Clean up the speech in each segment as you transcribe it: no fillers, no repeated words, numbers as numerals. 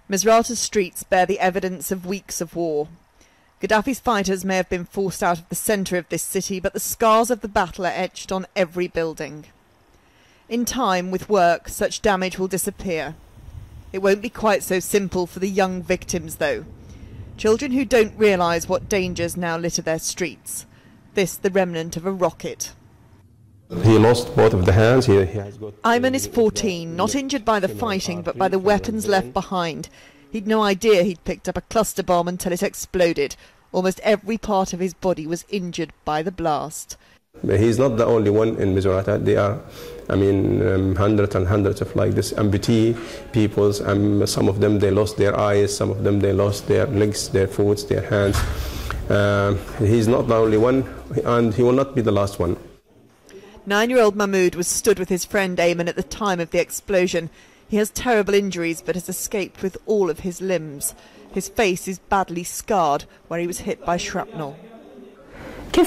Misrata's streets bear the evidence of weeks of war. Gaddafi's fighters may have been forced out of the centre of this city, but the scars of the battle are etched on every building. In time, with work, such damage will disappear. It won't be quite so simple for the young victims, though. Children who don't realise what dangers now litter their streets. This the remnant of a rocket. He lost both of the hands. He has got... Ayman is 14, not injured by the fighting, but by the weapons left behind. He'd no idea he'd picked up a cluster bomb until it exploded. Almost every part of his body was injured by the blast. He's not the only one in Misrata. There are, hundreds and hundreds of like this amputee peoples. Some of them, they lost their eyes. Some of them, they lost their legs, their feet, their hands. He's not the only one, and he will not be the last one. 9-year-old Mahmoud was stood with his friend Ayman at the time of the explosion. He has terrible injuries but has escaped with all of his limbs. His face is badly scarred where he was hit by shrapnel. There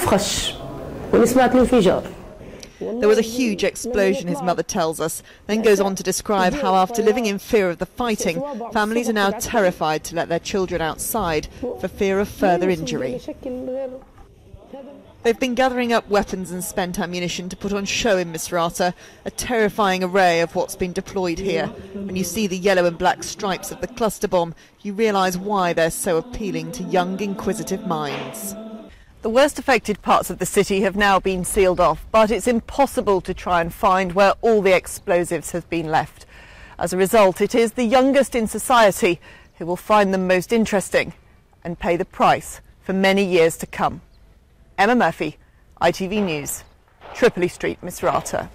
was a huge explosion, his mother tells us, then goes on to describe how after living in fear of the fighting, families are now terrified to let their children outside for fear of further injury. They've been gathering up weapons and spent ammunition to put on show in Misrata, a terrifying array of what's been deployed here. When you see the yellow and black stripes of the cluster bomb, you realise why they're so appealing to young, inquisitive minds. The worst affected parts of the city have now been sealed off, but it's impossible to try and find where all the explosives have been left. As a result, it is the youngest in society who will find them most interesting and pay the price for many years to come. Emma Murphy, ITV News, Tripoli Street, Misrata.